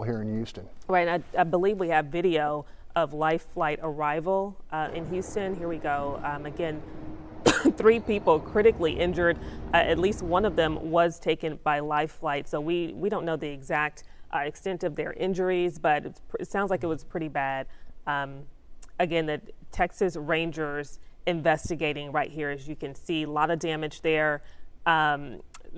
here in Houston. Right, I believe we have video of life flight arrival in Houston. Here we go. Again, 3 people critically injured. At least one of them was taken by life flight. So we don't know the exact extent of their injuries, but it sounds like it was pretty bad. Again, the Texas Rangers investigating right here, as you can see, a lot of damage there.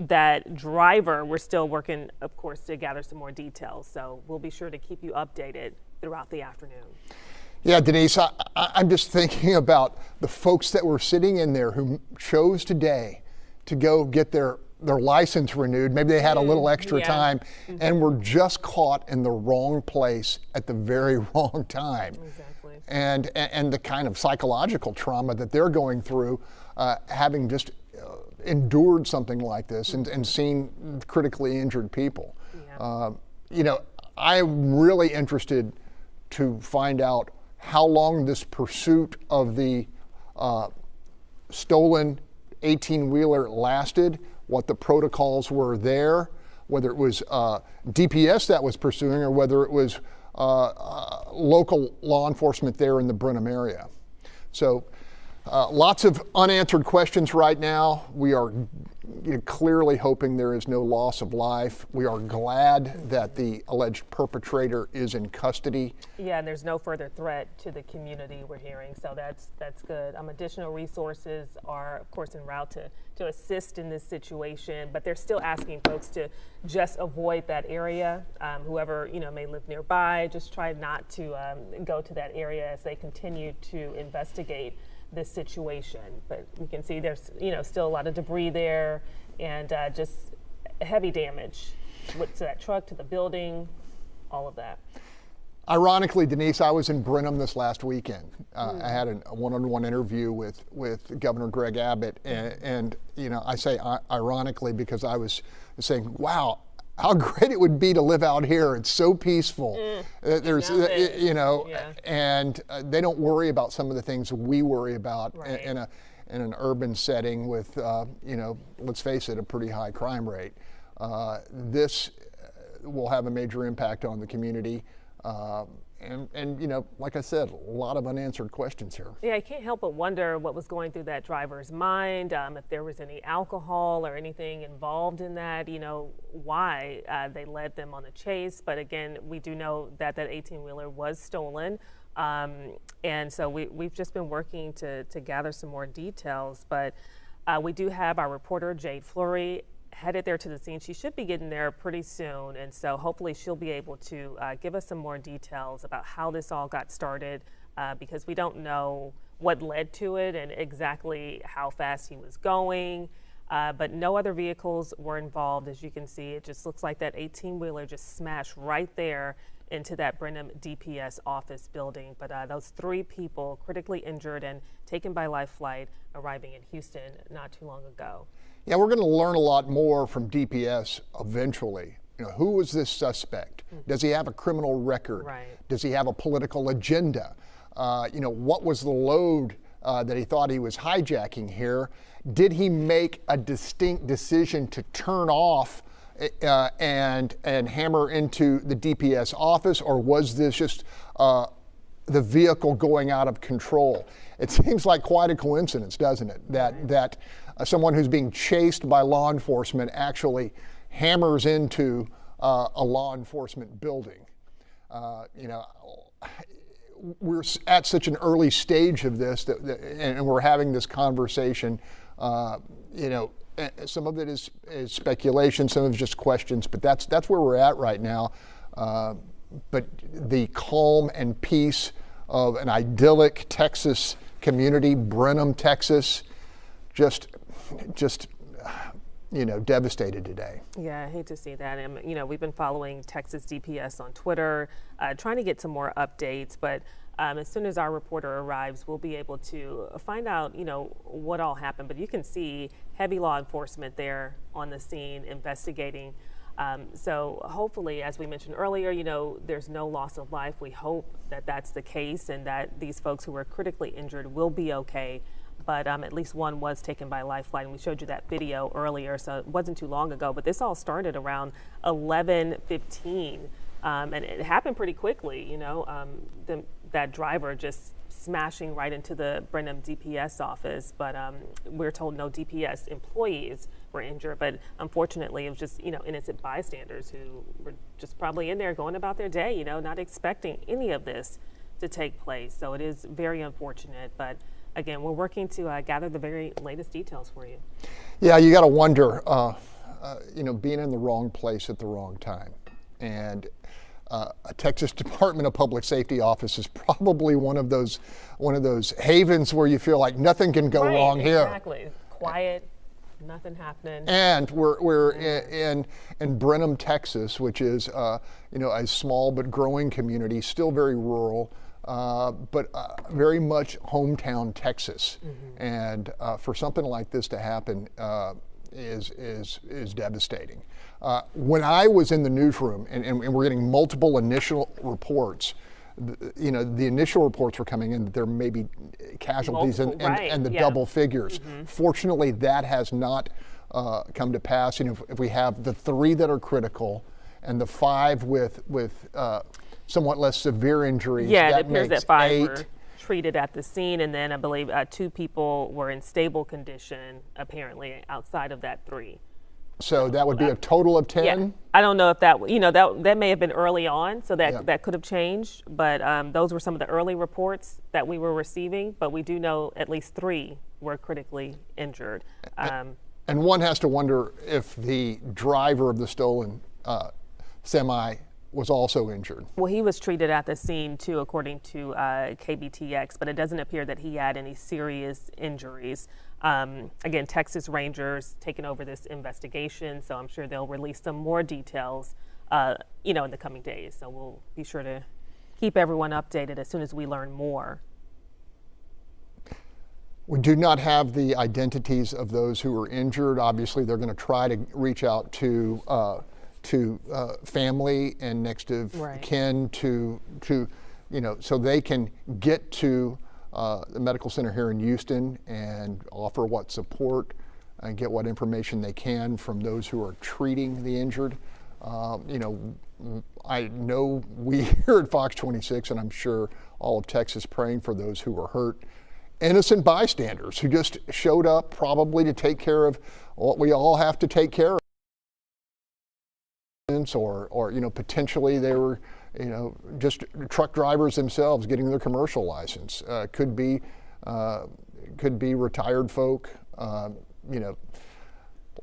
That driver, we're still working, of course, to gather some more details. So we'll be sure to keep you updated throughout the afternoon. Yeah, Denise, I'm just thinking about the folks that were sitting in there who chose today to go get their license renewed. Maybe they had a little extra time and were just caught in the wrong place at the very wrong time. Exactly. And the kind of psychological trauma that they're going through, having just endured something like this and seen critically injured people. Yeah. I'm really interested to find out how long this pursuit of the stolen 18-wheeler lasted, what the protocols were there, whether it was DPS that was pursuing or whether it was local law enforcement there in the Brenham area. So lots of unanswered questions right now. We are clearly hoping there is no loss of life. We are glad that the alleged perpetrator is in custody. Yeah, and there's no further threat to the community, we're hearing, so that's good. Additional resources are, of course, en route to assist in this situation, but they're still asking folks to just avoid that area. Whoever may live nearby, just try not to go to that area as they continue to investigate this situation. But we can see there's still a lot of debris there and just heavy damage to that truck, to the building, all of that. Ironically, Denise, I was in Brenham this last weekend. I had a one-on-one interview with Governor Greg Abbott, and I say ironically because I was saying, wow, how great it would be to live out here. It's so peaceful. There's, and they don't worry about some of the things we worry about in an urban setting with, let's face it, a pretty high crime rate. This will have a major impact on the community. And like I said, a lot of unanswered questions here. Yeah, I can't help but wonder what was going through that driver's mind, if there was any alcohol or anything involved in that, why they led them on the chase. But again, we do know that 18-wheeler was stolen. And so we've just been working to gather some more details. But we do have our reporter, Jade Fleury, headed there to the scene. She should be getting there pretty soon, and so hopefully she'll be able to give us some more details about how this all got started, because we don't know what led to it and exactly how fast he was going, but no other vehicles were involved. As you can see, it just looks like that 18-wheeler just smashed right there into that Brenham DPS office building. But those 3 people critically injured and taken by life flight arriving in Houston not too long ago. Yeah, we're going to learn a lot more from DPS eventually. Who was this suspect? Does he have a criminal record? Right. Does he have a political agenda? What was the load that he thought he was hijacking here? Did he make a distinct decision to turn off and hammer into the DPS office, or was this just the vehicle going out of control? It seems like quite a coincidence, doesn't it? That someone who's being chased by law enforcement actually hammers into a law enforcement building. We're at such an early stage of this and we're having this conversation. Some of it is speculation, some of it's just questions, but that's where we're at right now. But the calm and peace of an idyllic Texas community, Brenham, Texas, just devastated today. Yeah, I hate to see that. And we've been following Texas DPS on Twitter, trying to get some more updates. But as soon as our reporter arrives, we'll be able to find out, what all happened. But you can see heavy law enforcement there on the scene investigating. So hopefully, as we mentioned earlier, there's no loss of life. We hope that that's the case and that these folks who were critically injured will be okay. But at least one was taken by life flight, and we showed you that video earlier, so it wasn't too long ago. But this all started around 11:15 And it happened pretty quickly, that driver just smashing right into the Brenham DPS office, but we're told no DPS employees were injured, but unfortunately it was just, innocent bystanders who were just probably in there going about their day, not expecting any of this to take place. So it is very unfortunate, but again, we're working to gather the very latest details for you. Yeah, you got to wonder, being in the wrong place at the wrong time. And a Texas Department of Public Safety office is probably one of those havens where you feel like nothing can go wrong here. Exactly. Quiet, nothing happening. And we're in Brenham, Texas, which is a small but growing community, still very rural, but very much hometown Texas. Mm-hmm. And for something like this to happen is devastating. When I was in the newsroom, and we're getting multiple initial reports, the initial reports were coming in that there may be casualties and the double figures. Mm-hmm. Fortunately, that has not come to pass. If we have the 3 that are critical and the 5 with somewhat less severe injuries, it that appears makes that 5 8. were treated at the scene, and then I believe 2 people were in stable condition, apparently outside of that 3. So that would be a total of 10? Yeah. I don't know if that, that may have been early on, so that could have changed, but those were some of the early reports that we were receiving, but we do know at least 3 were critically injured. And one has to wonder if the driver of the stolen semi was also injured. Well, he was treated at the scene too, according to KBTX, but it doesn't appear that he had any serious injuries. Again, Texas Rangers taking over this investigation, so I'm sure they'll release some more details, in the coming days. So we'll be sure to keep everyone updated as soon as we learn more. We do not have the identities of those who were injured. Obviously, they're going to try to reach out to family and next of kin to so they can get to the medical center here in Houston and offer what support and get what information they can from those who are treating the injured. I know we here at Fox 26, and I'm sure all of Texas, praying for those who were hurt. Innocent bystanders who just showed up probably to take care of what we all have to take care of. Or potentially they were just truck drivers themselves getting their commercial license. Could be retired folk.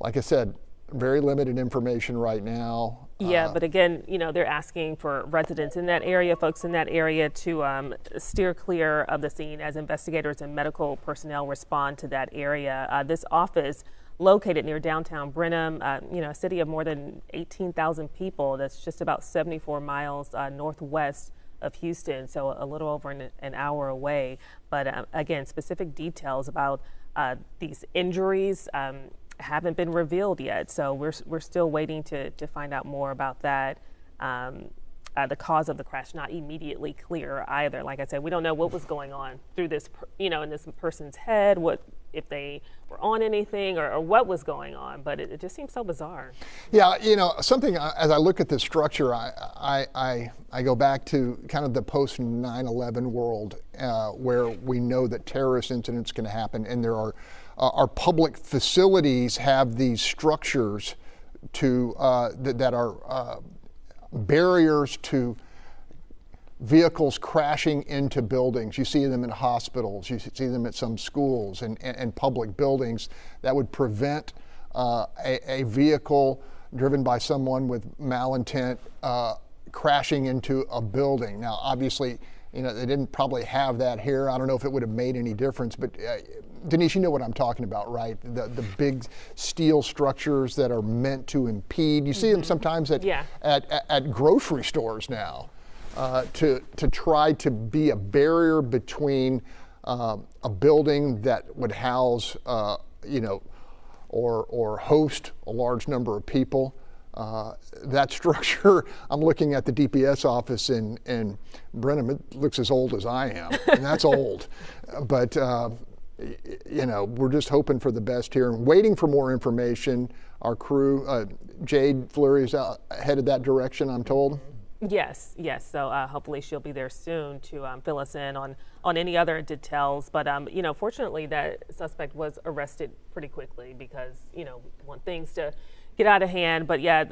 Like I said, very limited information right now. Yeah, but again, they're asking for residents in that area, folks in that area, to steer clear of the scene as investigators and medical personnel respond to that area. This office, located near downtown Brenham, a city of more than 18,000 people, that's just about 74 miles northwest of Houston, so a little over an hour away. But again, specific details about these injuries haven't been revealed yet, so we're still waiting to find out more about that. The cause of the crash not immediately clear either. Like I said, we don't know what was going on through this, in this person's head, what if they were on anything or what was going on, but it just seems so bizarre. Yeah, something as I look at this structure, I go back to kind of the post 9/11 world where we know that terrorist incidents can happen, and there are our public facilities have these structures to that are barriers to vehicles crashing into buildings. You see them in hospitals, you see them at some schools and public buildings that would prevent a vehicle driven by someone with malintent crashing into a building. Now, obviously, they didn't probably have that here. I don't know if it would have made any difference, but Denise, you know what I'm talking about, right? The big steel structures that are meant to impede. You see them sometimes at grocery stores now. To try to be a barrier between a building that would house, or host a large number of people. That structure, I'm looking at the DPS office in Brenham, it looks as old as I am, and that's old. But, we're just hoping for the best here and waiting for more information. Our crew, Jade Fleury is headed that direction, I'm told. Yes, yes. So hopefully she'll be there soon to fill us in on any other details. But you know, fortunately, that suspect was arrested pretty quickly because you know we want things to get out of hand. But yeah,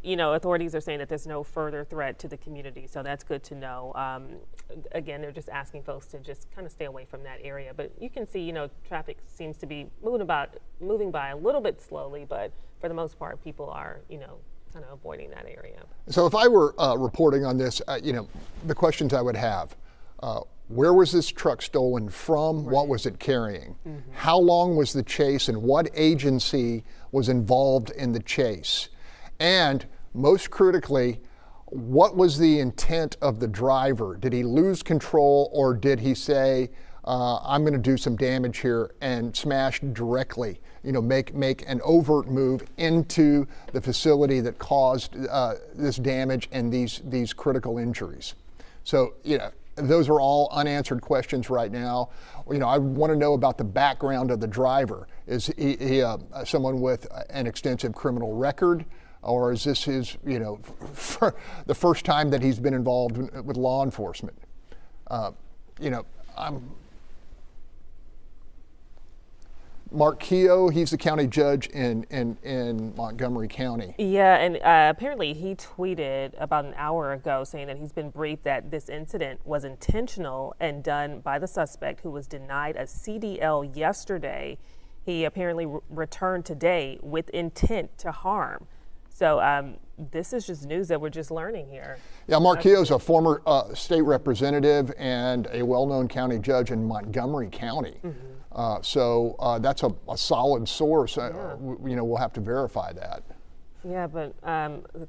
you know, authorities are saying that there's no further threat to the community, so that's good to know. Again, they're just asking folks to just kind of stay away from that area. But you can see, you know, traffic seems to be moving by a little bit slowly, but for the most part, people are, you know, kind of avoiding that area. So if I were reporting on this, you know, the questions I would have, where was this truck stolen from? Right. What was it carrying? Mm-hmm. How long was the chase and what agency was involved in the chase? And most critically, what was the intent of the driver? Did he lose control or did he say, I'm going to do some damage here and smash directly, you know, make an overt move into the facility that caused this damage and these critical injuries? So, you know, those are all unanswered questions right now. You know, I want to know about the background of the driver. Is he someone with an extensive criminal record? Or is this his, you know, the first time that he's been involved with law enforcement? You know, Mark Keogh, he's the county judge in Montgomery County. Yeah, and apparently he tweeted about an hour ago saying that he's been briefed that this incident was intentional and done by the suspect who was denied a CDL yesterday. He apparently returned today with intent to harm. So this is just news that we're just learning here. Yeah, Mark Keogh's a former state representative and a well-known county judge in Montgomery County. Mm-hmm. So that's a solid source. Yeah. You know, we'll have to verify that. Yeah, but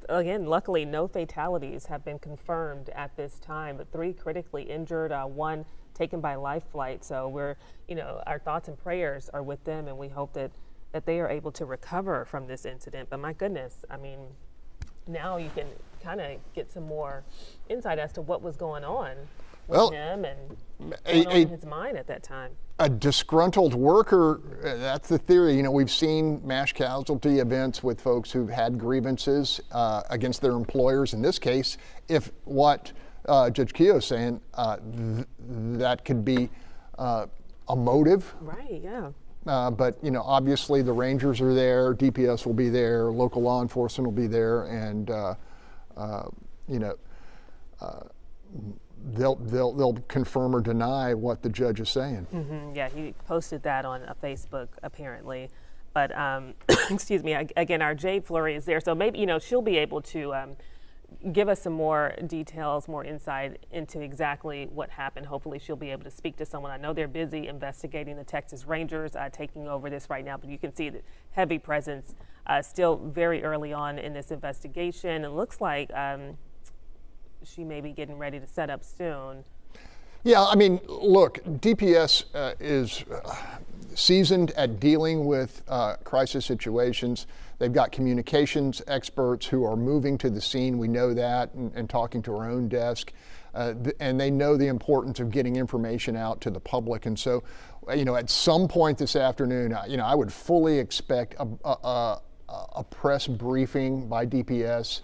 again, luckily no fatalities have been confirmed at this time, but 3 critically injured, 1 taken by life flight. So we're, you know, our thoughts and prayers are with them, and we hope that they are able to recover from this incident. But my goodness, I mean, now you can kind of get some more insight as to what was going on with him and going on in his mind at that time. A disgruntled worker, that's the theory. You know, we've seen mass casualty events with folks who've had grievances against their employers. In this case, if what Judge Keogh is saying, that could be a motive. Right, yeah. But, you know, obviously the Rangers are there, DPS will be there, local law enforcement will be there, and, you know, they'll confirm or deny what the judge is saying. Mm-hmm. Yeah, he posted that on Facebook, apparently. But, excuse me, again, our Jade Fleury is there, so maybe, you know, she'll be able to give us some more details, more insight into exactly what happened. Hopefully she'll be able to speak to someone. I know they're busy investigating the Texas Rangers, taking over this right now, but you can see the heavy presence still very early on in this investigation. It looks like she may be getting ready to set up soon. Yeah, I mean, look, DPS is seasoned at dealing with crisis situations. They've got communications experts who are moving to the scene. We know that, and talking to our own desk. And they know the importance of getting information out to the public. And so, you know, at some point this afternoon, you know, I would fully expect a press briefing by DPS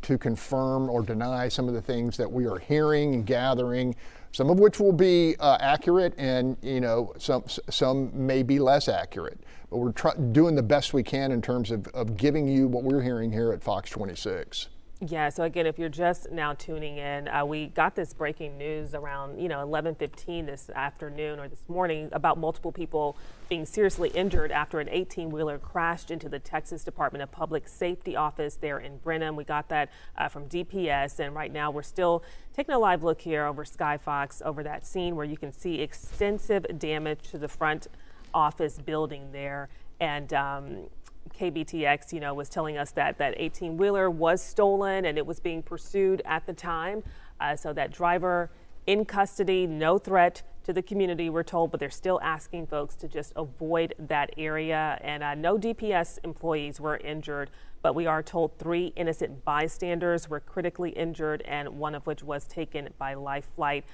to confirm or deny some of the things that we are hearing and gathering, some of which will be accurate, and, you know, some may be less accurate. But we're doing the best we can in terms of giving you what we're hearing here at Fox 26. Yeah, so again, if you're just now tuning in, we got this breaking news around, you know, 11:15 this afternoon or this morning about multiple people being seriously injured after an 18-wheeler crashed into the Texas Department of Public Safety office there in Brenham. We got that from DPS, and right now we're still taking a live look here over Sky Fox over that scene where you can see extensive damage to the front office building there. And KBTX, you know, was telling us that that 18-wheeler was stolen and it was being pursued at the time. So that driver in custody, no threat to the community, we're told, but they're still asking folks to just avoid that area. And no DPS employees were injured, but we are told 3 innocent bystanders were critically injured, and one of which was taken by life flight.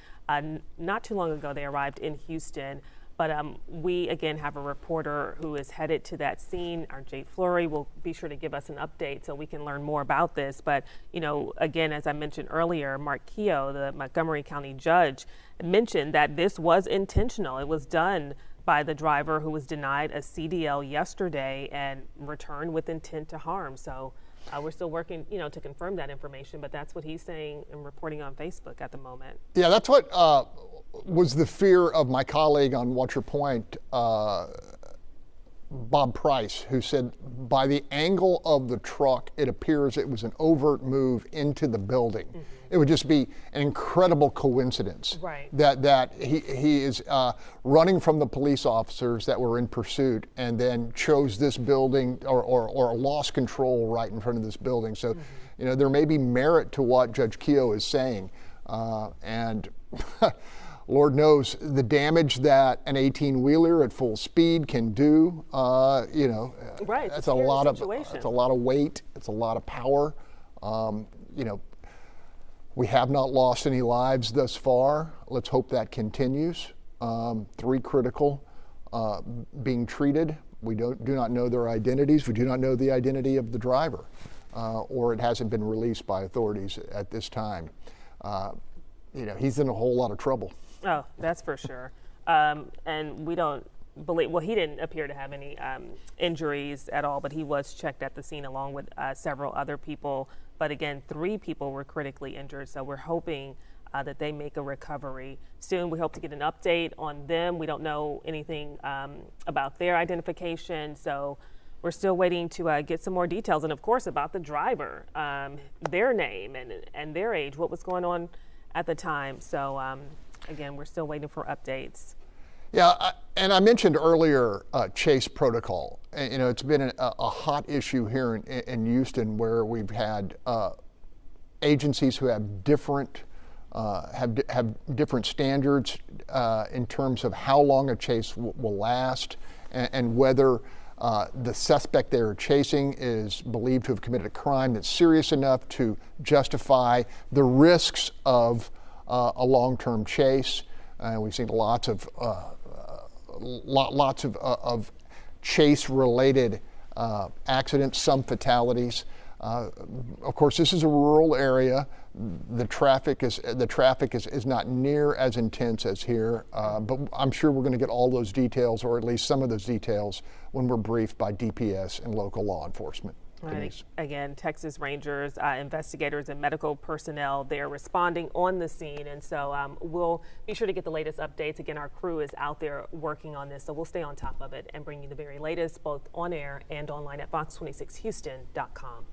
Not too long ago, they arrived in Houston. But we, again, have a reporter who is headed to that scene. Our Jade Fleury will be sure to give us an update so we can learn more about this. But, again, as I mentioned earlier, Mark Keogh, the Montgomery County judge, mentioned that this was intentional. It was done by the driver who was denied a CDL yesterday and returned with intent to harm. So we're still working, to confirm that information, but that's what he's saying and reporting on Facebook at the moment. Yeah, that's what was the fear of my colleague on What's Your Point, Bob Price, who said by the angle of the truck, it appears it was an overt move into the building. Mm-hmm. It would just be an incredible coincidence that he is running from the police officers that were in pursuit and then chose this building or lost control right in front of this building. So, there may be merit to what Judge Keogh is saying. And Lord knows the damage that an 18-wheeler at full speed can do. That's a lot of weight. It's a lot of power. We have not lost any lives thus far. Let's hope that continues. 3 critical being treated. We do not know their identities. We do not know the identity of the driver, or it hasn't been released by authorities at this time. He's in a whole lot of trouble. Oh, that's for sure. And we don't believe, well, he didn't appear to have any injuries at all, but he was checked at the scene along with several other people. But again, 3 people were critically injured, so we're hoping that they make a recovery soon. We hope to get an update on them. We don't know anything about their identification, so we're still waiting to get some more details. And of course, about the driver, their name and their age, what was going on at the time. So again, we're still waiting for updates. Yeah, and I mentioned earlier chase protocol. It's been a hot issue here in Houston, where we've had agencies who have different standards in terms of how long a chase will last, and whether the suspect they're chasing is believed to have committed a crime that's serious enough to justify the risks of a long-term chase. We've seen lots of chase-related accidents, some fatalities. Of course, this is a rural area. The traffic is not near as intense as here, but I'm sure we're going to get all those details, or at least some of those details, when we're briefed by DPS and local law enforcement. Right. Again, Texas Rangers, investigators, and medical personnel, they're responding on the scene. And so we'll be sure to get the latest updates. Again, our crew is out there working on this, so we'll stay on top of it and bring you the very latest, both on air and online at fox26houston.com.